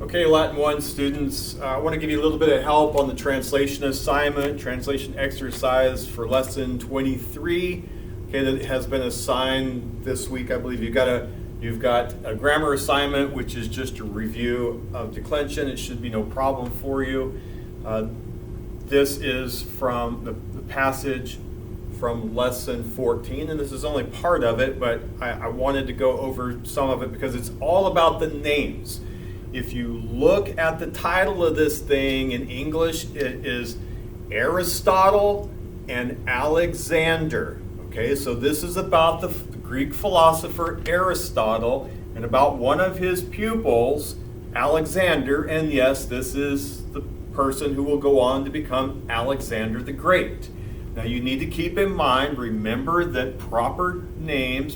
Okay, Latin 1 students, I want to give you a little bit of help on the translation assignment, translation exercise for lesson 23. Okay, that has been assigned this week. I believe you've got a grammar assignment, which is just a review of declension. It should be no problem for you. This is from the passage from lesson 14, and this is only part of it, but I wanted to go over some of it because it's all about the names. If you look at the title of this thing in English, it is Aristotle and Alexander. Okay, so this is about the Greek philosopher Aristotle and about one of his pupils, Alexander, and yes, this is the person who will go on to become Alexander the Great. Now you need to keep in mind, remember that proper nouns,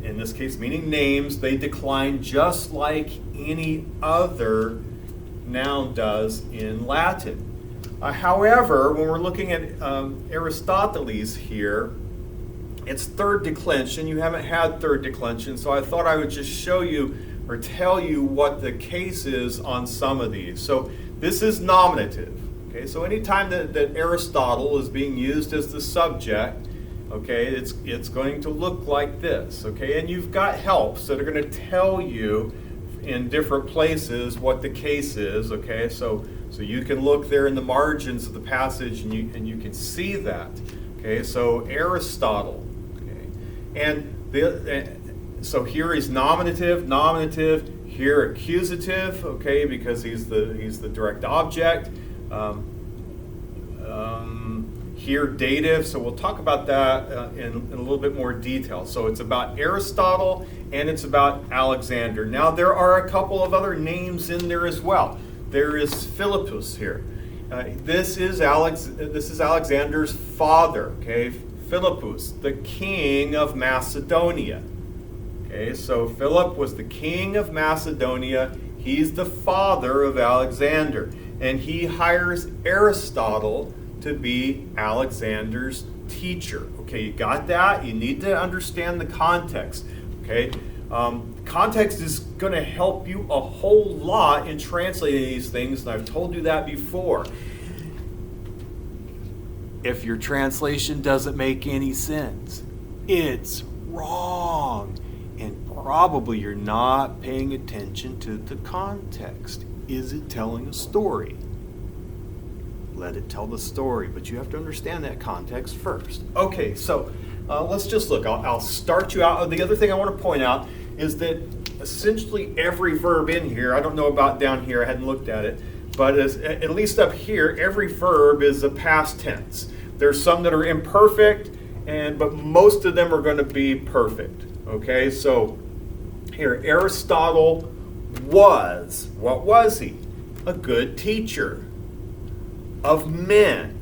in this case meaning names, they decline just like any other noun does in Latin. However, when we're looking at Aristoteles here, it's third declension. You haven't had third declension, so I thought I would just show you or tell you what the case is on some of these. So this is nominative. Okay, so anytime that Aristotle is being used as the subject, okay, it's going to look like this, okay? And you've got helps that are going to tell you in different places what the case is, okay? So you can look there in the margins of the passage and you can see that, okay? So Aristotle, okay? And so here he's nominative, here accusative, okay, because he's the direct object. Here dative, so we'll talk about that in a little bit more detail. So it's about Aristotle and it's about Alexander. Now there are a couple of other names in there as well. There is Philippus here. This is Alexander's father, okay? Philippus, the king of Macedonia. Okay, so Philip was the king of Macedonia. He's the father of Alexander. And he hires Aristotle to be Alexander's teacher. Okay, you got that? You need to understand the context. Okay, context is going to help you a whole lot in translating these things, and I've told you that before. If your translation doesn't make any sense, it's wrong, and probably you're not paying attention to the context. Is it telling a story? Let it tell the story, but you have to understand that context first. Okay, so let's just look. I'll start you out. The other thing I want to point out is that essentially every verb in here, I don't know about down here, I hadn't looked at it, but at least up here, every verb is a past tense. There's some that are imperfect, but most of them are going to be perfect. Okay, so here, Aristotle was, what was he? A good teacher of men,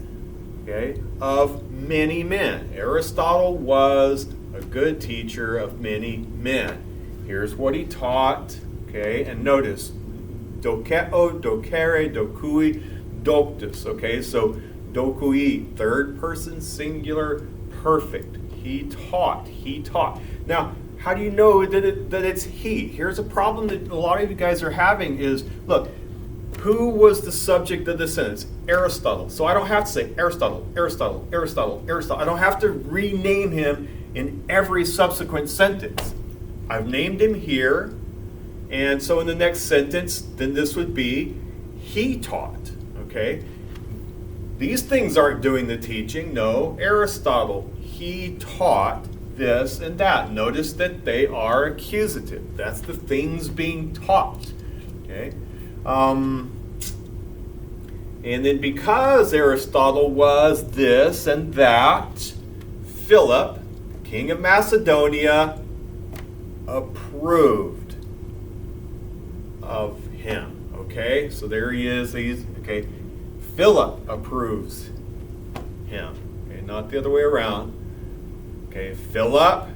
okay, of many men. Aristotle was a good teacher of many men. Here's what he taught, okay, and notice, dokeo, dokere, dokui, doctus, okay, so dokui, third person singular, perfect. He taught. Now, how do you know that it's he? Here's a problem that a lot of you guys are having is, look, who was the subject of the sentence? Aristotle. So I don't have to say Aristotle. I don't have to rename him in every subsequent sentence. I've named him here, and so in the next sentence, then this would be he taught, okay? These things aren't doing the teaching. No, Aristotle, he taught this and that. Notice that they are accusative. That's the things being taught, okay? And then because Aristotle was this and that, Philip, king of Macedonia, approved of him. Okay, so there he is. Okay, Philip approves him. Okay, not the other way around. Okay, Philip,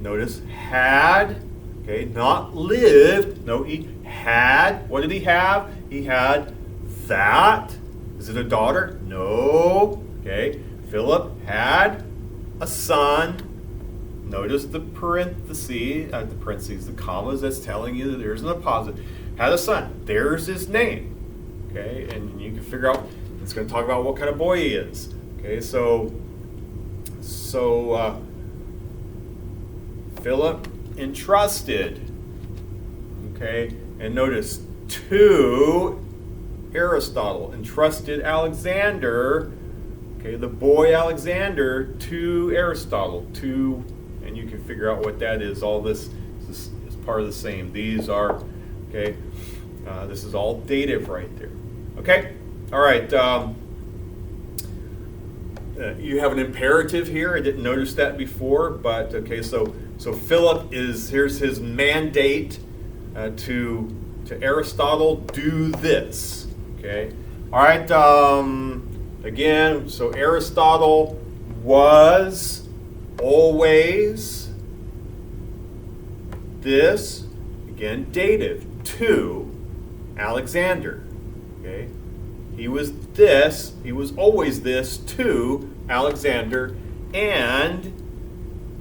notice, had, okay, not lived. No, he had. What did he have? He had that. Is it a daughter? No. Okay, Philip had a son notice the parentheses, the commas that's telling you that there's an apposite. Had a son. There's his name. Okay, and you can figure out, it's going to talk about what kind of boy he is. Okay, so Philip entrusted. Okay, and notice to Aristotle, entrusted Alexander. Okay, the boy Alexander to Aristotle, and you can figure out what that is. All this is part of the same. These are, okay, this is all dative right there. Okay, all right. You have an imperative here. I didn't notice that before, but okay, so Philip here's his mandate to Aristotle, do this. Okay, all right. Again, so Aristotle was always this, again, dative, to Alexander. Okay? He was always this to Alexander, and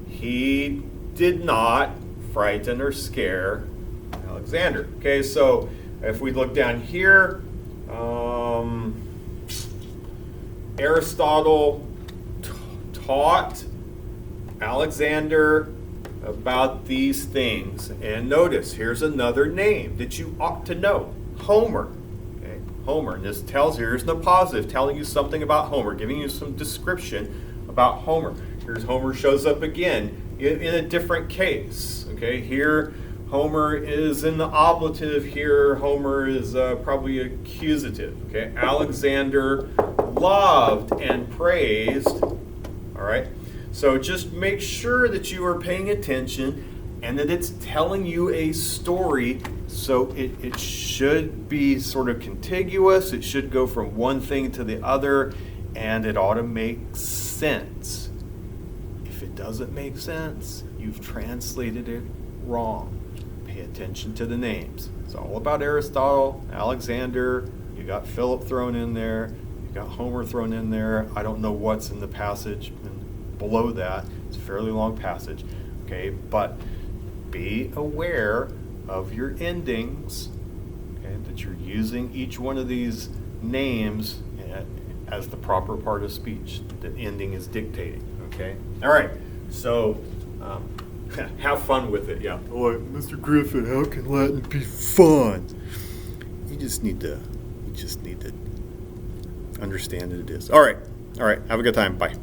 he did not frighten or scare Alexander. Okay, so if we look down here, Aristotle taught Alexander about these things. And notice, here's another name that you ought to know. Homer. Okay, Homer. And this tells you, here's an appositive telling you something about Homer, giving you some description about Homer. Here's Homer shows up again in a different case. Okay, here Homer is in the ablative. Here Homer is probably accusative. Okay, Alexander loved and praised. All right, so just make sure that you are paying attention and that it's telling you a story. So it should be sort of contiguous. It should go from one thing to the other, and it ought to make sense. If it doesn't make sense, you've translated it wrong. Pay attention to the names. It's all about Aristotle, Alexander. You got Philip thrown in there. You got Homer thrown in there. I don't know what's in the passage and below that. It's a fairly long passage. Okay, but be aware of your endings. Okay, that you're using each one of these names as the proper part of speech. The ending is dictating. Okay. All right. So. Have fun with it, yeah. Oh, Mr. Griffin, how can Latin be fun? You just need to understand that it is. All right. Have a good time. Bye.